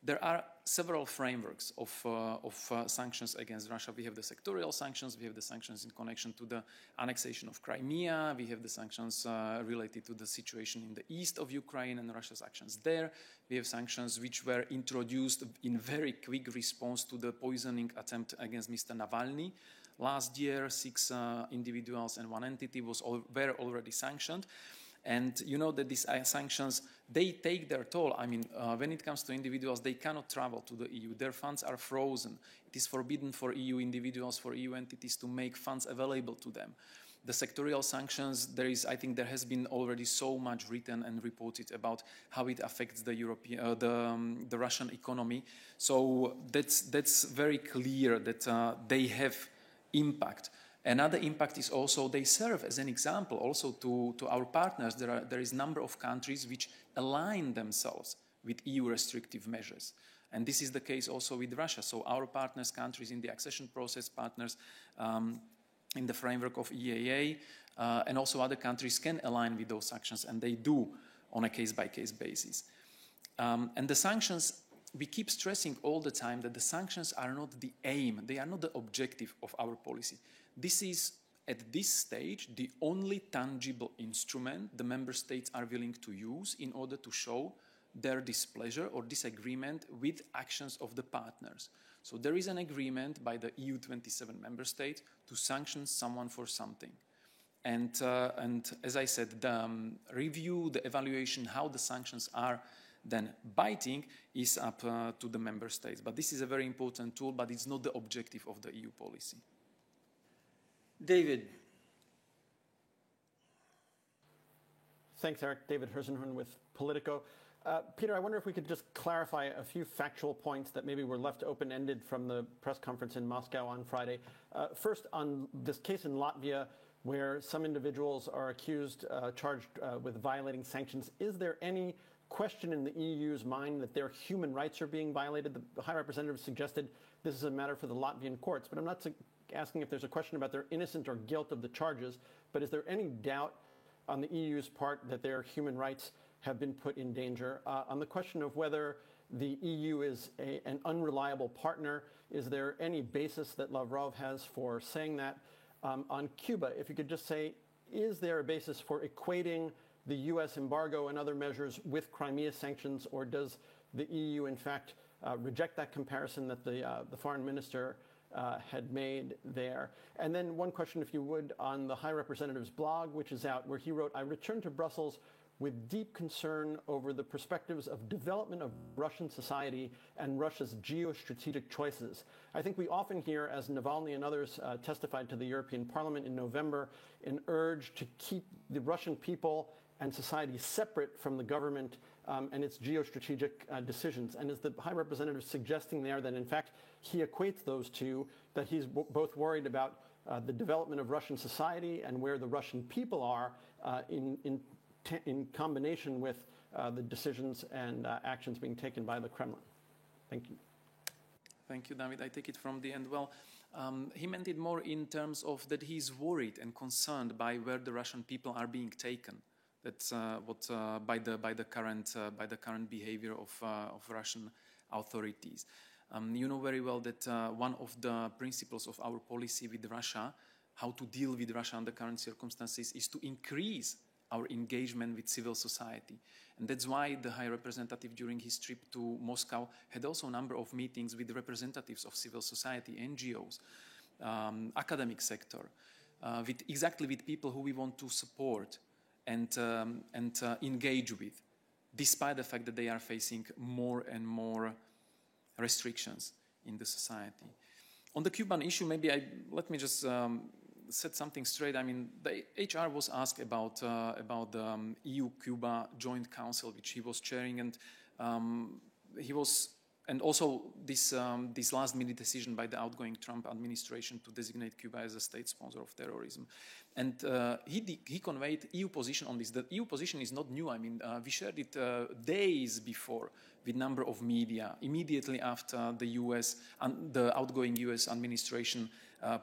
S2: There are several frameworks of sanctions against Russia. We have the sectorial sanctions, we have the sanctions in connection to the annexation of Crimea, we have the sanctions related to the situation in the east of Ukraine and Russia's actions there. We have sanctions which were introduced in very quick response to the poisoning attempt against Mr. Navalny. Last year, 6 individuals and 1 entity were already sanctioned. And you know that these sanctions, they take their toll. I mean, when it comes to individuals, they cannot travel to the EU. Their funds are frozen. It is forbidden for EU individuals, for EU entities to make funds available to them. The sectorial sanctions, I think there has been already so much written and reported about how it affects the the Russian economy. So that's very clear that they have impact. Another impact is also they serve as an example also to our partners. There is a number of countries which align themselves with EU restrictive measures. And this is the case also with Russia. So our partners, countries in the accession process, partners in the framework of EAA, and also other countries can align with those sanctions, and they do on a case-by-case basis. And the sanctions, we keep stressing all the time that the sanctions are not the aim, they are not the objective of our policy. This is, at this stage, the only tangible instrument the member states are willing to use in order to show their displeasure or disagreement with actions of the partners. So there is an agreement by the EU 27 member states to sanction someone for something. And as I said, the review, the evaluation, how the sanctions are then biting is up to the member states. But this is a very important tool, but it's not the objective of the EU policy.
S1: David.
S13: Thanks, Eric. David Herzenhorn with Politico. Peter, I wonder if we could just clarify a few factual points that maybe were left open-ended from the press conference in Moscow on Friday. First, on this case in Latvia, where some individuals are accused, charged with violating sanctions, is there any question in the EU's mind that their human rights are being violated? The High Representative suggested this is a matter for the Latvian courts, but I'm not asking if there's a question about their innocence or guilt of the charges, but is there any doubt on the EU's part that their human rights have been put in danger? On the question of whether the EU is an unreliable partner, is there any basis that Lavrov has for saying that? On Cuba, if you could just say, is there a basis for equating the U.S. embargo and other measures with Crimea sanctions, or does the EU, in fact, reject that comparison that the foreign minister had made there? And then one question, if you would, on the High Representative's blog, which is out, where he wrote, "I returned to Brussels with deep concern over the perspectives of development of Russian society and Russia's geostrategic choices." I think we often hear, as Navalny and others testified to the European Parliament in November, an urge to keep the Russian people and society separate from the government and its geostrategic decisions. And is the High Representative suggesting there that, in fact, he equates those two, that he's both worried about the development of Russian society and where the Russian people are in combination with the decisions and actions being taken by the Kremlin? Thank you.
S2: Thank you, David. I take it from the end. Well, he meant it more in terms of that he's worried and concerned by where the Russian people are being taken. That's by the current behavior of Russian authorities. You know very well that one of the principles of our policy with Russia, how to deal with Russia under current circumstances, is to increase our engagement with civil society. And that's why the High Representative during his trip to Moscow had also a number of meetings with representatives of civil society, NGOs, academic sector, with people who we want to support and engage with, despite the fact that they are facing more and more restrictions in the society. On the Cuban issue, let me just set something straight. I mean, the HR was asked about the EU-Cuba Joint Council, which he was chairing, and also this last-minute decision by the outgoing Trump administration to designate Cuba as a state sponsor of terrorism. And he conveyed EU position on this. The EU position is not new. I mean, we shared it days before with a number of media, immediately after the outgoing US administration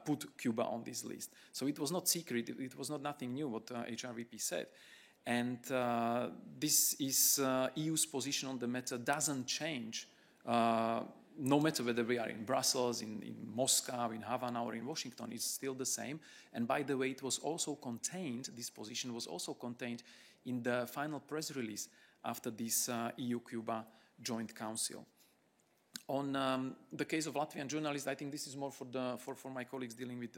S2: put Cuba on this list. So it was not secret. It was not nothing new what HRVP said. And this is EU's position on the matter doesn't change no matter whether we are in Brussels, in Moscow, in Havana, or in Washington, it's still the same. And by the way, it was also contained, this position was also contained in the final press release after this EU-Cuba Joint Council. On the case of Latvian journalists, I think this is more for my colleagues dealing with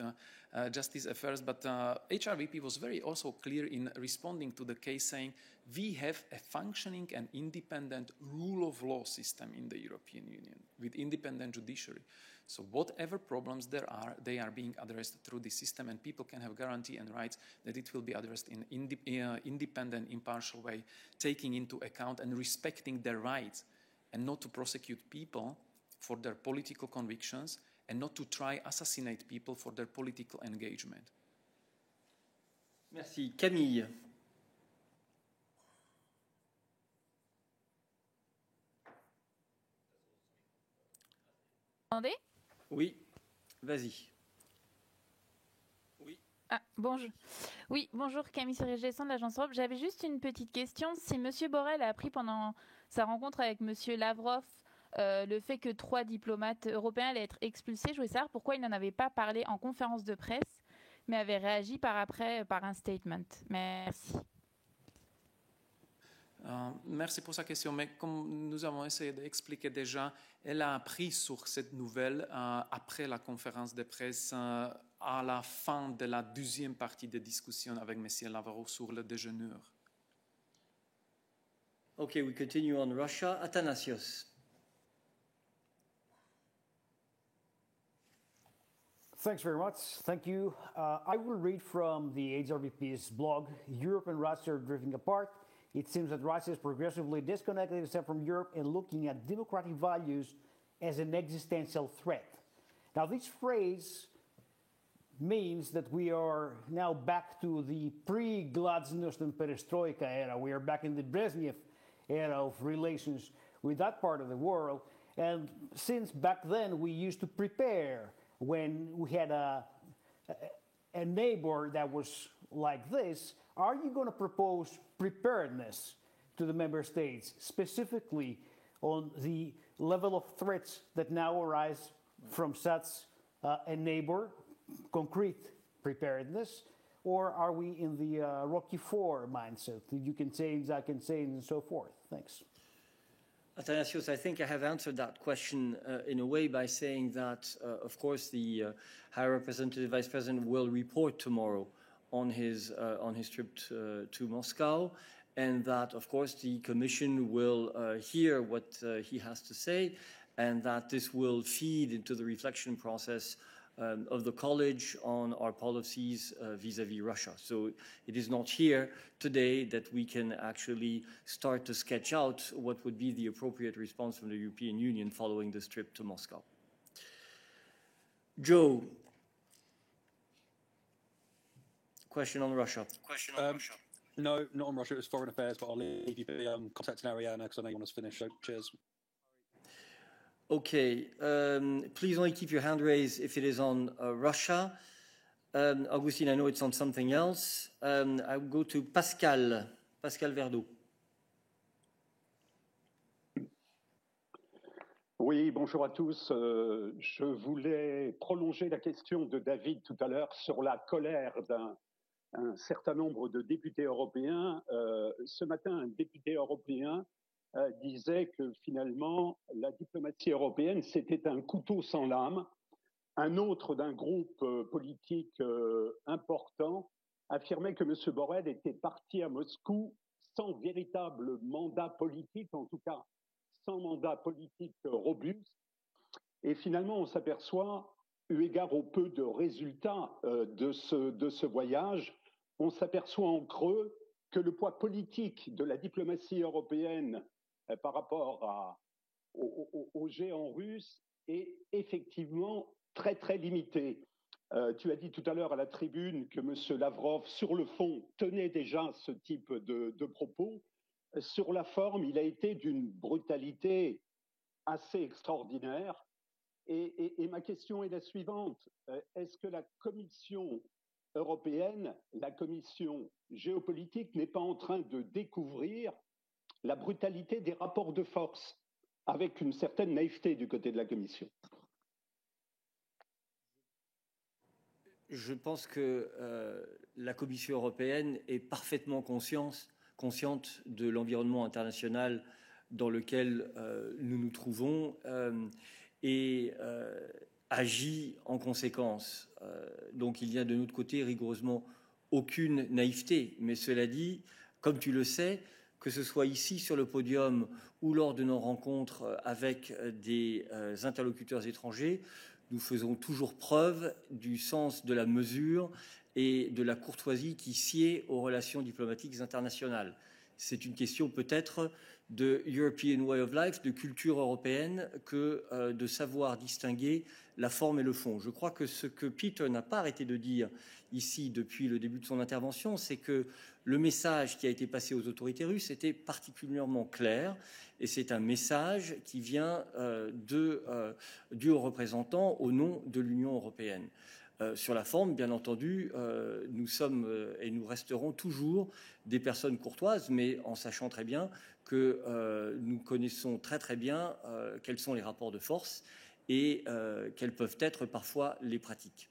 S2: justice affairs, but HRVP was very also clear in responding to the case, saying we have a functioning and independent rule of law system in the European Union with independent judiciary. So whatever problems there are, they are being addressed through this system, and people can have guarantee and rights that it will be addressed in independent, impartial way, taking into account and respecting their rights, and not to prosecute people for their political convictions, and not to try assassinate people for their political engagement.
S1: Merci. Camille.
S14: Entendez?
S1: Oui, vas-y. Oui.
S14: Ah, bonjour. Oui, bonjour, Camille Sérégé-Gesson de l'Agence Europe. J'avais juste une petite question. Si M. Borrell a appris pendant sa rencontre avec M. Lavrov le fait que 3 diplomates européens allaient être expulsés, je voulais savoir pourquoi il n'en avait pas parlé en conférence de presse, mais avait réagi par après par un statement. Merci.
S2: Merci pour sa question, mais comme nous avons essayé d'expliquer déjà, elle a appris sur cette nouvelle après la conférence de presse à la fin de la deuxième partie des discussions avec M. Lavrov sur le déjeuner.
S1: Okay, we continue on Russia. Athanasios.
S15: Thanks very much. Thank you. I will read from the HRVP's blog. Europe and Russia are drifting apart. It seems that Russia is progressively disconnecting itself from Europe and looking at democratic values as an existential threat. Now, this phrase means that we are now back to the pre-Glasnost and Perestroika era. We are back in the Brezhnev era of relations with that part of the world. And since back then we used to prepare when we had a neighbor that was like this, are you going to propose preparedness to the member states, specifically on the level of threats that now arise from such a neighbor, concrete preparedness, or are we in the Rocky IV mindset? You can change, I can change, and so forth. Thanks.
S1: Athanasios, I think I have answered that question in a way by saying that, of course, the High Representative Vice President will report tomorrow on his trip to Moscow, and that, of course, the Commission will hear what he has to say, and that this will feed into the reflection process of the College on our policies vis-à-vis Russia. So it is not here today that we can actually start to sketch out what would be the appropriate response from the European Union following this trip to Moscow. Joe, question on Russia.
S16: No, not on Russia. It was foreign affairs, but I'll leave you the contacting Ariana because I know you want us to finish. So cheers.
S1: Okay, please only keep your hand raised if it is on Russia. Augustine, I know it's on something else. I will go to Pascal Verdeau.
S17: Oui, bonjour à tous. Je voulais prolonger la question de David tout à l'heure sur la colère d'un certain nombre de députés européens. Ce matin, un député européen disait que finalement, la diplomatie européenne, c'était un couteau sans lame. Un autre d'un groupe politique important affirmait que M. Borrell était parti à Moscou sans véritable mandat politique, en tout cas sans mandat politique robuste. Et finalement, on s'aperçoit, eu égard au peu de résultats de ce voyage, on s'aperçoit en creux que le poids politique de la diplomatie européenne par rapport aux géants russes est effectivement très, très limité. Tu as dit tout à l'heure à la tribune que M. Lavrov, sur le fond, tenait déjà ce type de propos. Sur la forme, il a été d'une brutalité assez extraordinaire. Et ma question est la suivante. Est-ce que la Commission européenne, la Commission géopolitique, n'est pas en train de découvrir la brutalité des rapports de force avec une certaine naïveté du côté de la Commission.
S1: Je pense que la Commission européenne est parfaitement consciente de l'environnement international dans lequel nous nous trouvons et agit en conséquence. Donc il y a de notre côté rigoureusement aucune naïveté. Mais cela dit, comme tu le sais, que ce soit ici sur le podium ou lors de nos rencontres avec des interlocuteurs étrangers, nous faisons toujours preuve du sens de la mesure et de la courtoisie qui sied aux relations diplomatiques internationales. C'est une question peut-être de European Way of Life, de culture européenne, que de savoir distinguer la forme et le fond. Je crois que ce que Peter n'a pas arrêté de dire ici depuis le début de son intervention, c'est que le message qui a été passé aux autorités russes était particulièrement clair, et c'est un message qui vient du haut représentant au nom de l'Union européenne. Sur la forme, bien entendu, nous sommes et nous resterons toujours des personnes courtoises, mais en sachant très bien que nous connaissons très très bien quels sont les rapports de force et quelles peuvent être parfois les pratiques.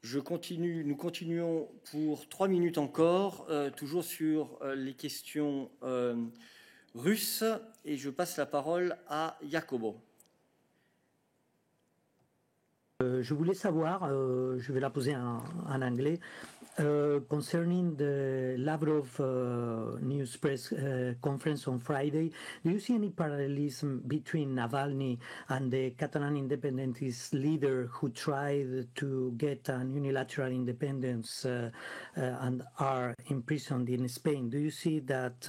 S1: Nous continuons pour 3 minutes encore, toujours sur les questions russes, et je passe la parole à Jacobo.
S6: Je voulais savoir, je vais la poser en anglais, concerning the Lavrov news press conference on Friday. Do you see any parallelism between Navalny and the Catalan independentist leader who tried to get an unilateral independence and are imprisoned in Spain? Do you see that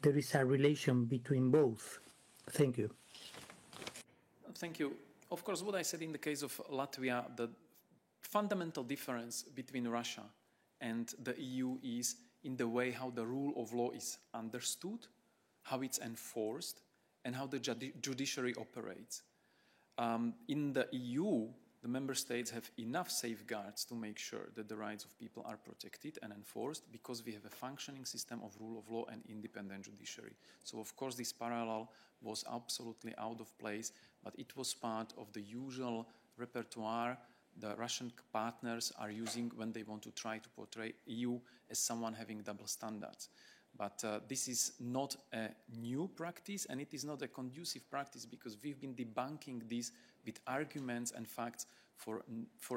S6: there is a relation between both? Thank you.
S2: Thank you. Of course, what I said in the case of Latvia, the fundamental difference between Russia and the EU is in the way how the rule of law is understood, how it's enforced, and how the judiciary operates. In the EU, the member states have enough safeguards to make sure that the rights of people are protected and enforced because we have a functioning system of rule of law and independent judiciary. So, of course, this parallel was absolutely out of place, but it was part of the usual repertoire the Russian partners are using when they want to try to portray EU as someone having double standards. But this is not a new practice, and it is not a conducive practice because we've been debunking this with arguments and facts for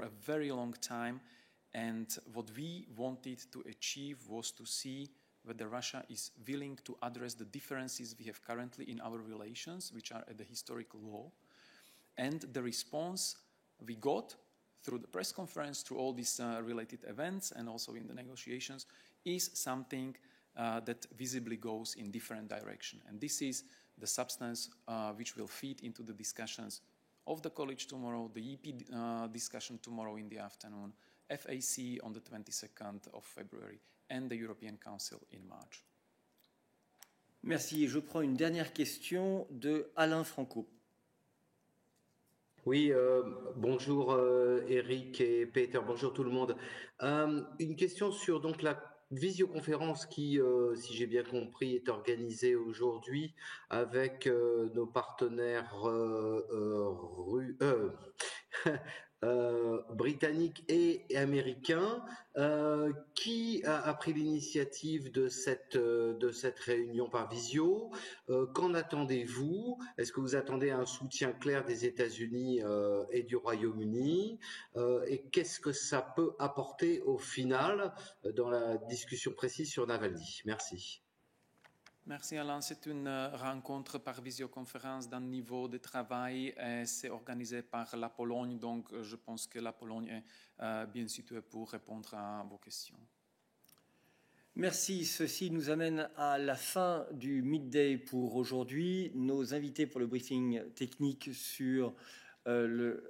S2: a very long time. And what we wanted to achieve was to see whether Russia is willing to address the differences we have currently in our relations, which are at the historical law. And the response we got through the press conference, through all these related events, and also in the negotiations, is something that visibly goes in different direction. And this is the substance which will feed into the discussions of the college tomorrow, the EP discussion tomorrow in the afternoon, FAC on the 22nd of February, and the European Council in March.
S1: Merci. Et je prends une dernière question de Alain Franco.
S18: Oui, bonjour Eric et Peter, bonjour tout le monde. Une question sur donc la visioconférence qui, si j'ai bien compris, est organisée aujourd'hui avec nos partenaires britanniques et américains. Qui a pris l'initiative de cette réunion par visio? Qu'en attendez-vous? Est-ce que vous attendez un soutien clair des États-Unis et du Royaume-Uni? Et qu'est-ce que ça peut apporter au final dans la discussion précise sur Navalny? Merci.
S2: Merci Alain. C'est une rencontre par visioconférence d'un niveau de travail. C'est organisé par la Pologne, donc je pense que la Pologne est bien située pour répondre à vos questions.
S1: Merci. Ceci nous amène à la fin du midday pour aujourd'hui. Nos invités pour le briefing technique sur le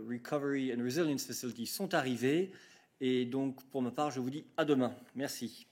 S1: Recovery and Resilience Facility sont arrivés. Et donc, pour ma part, je vous dis à demain. Merci.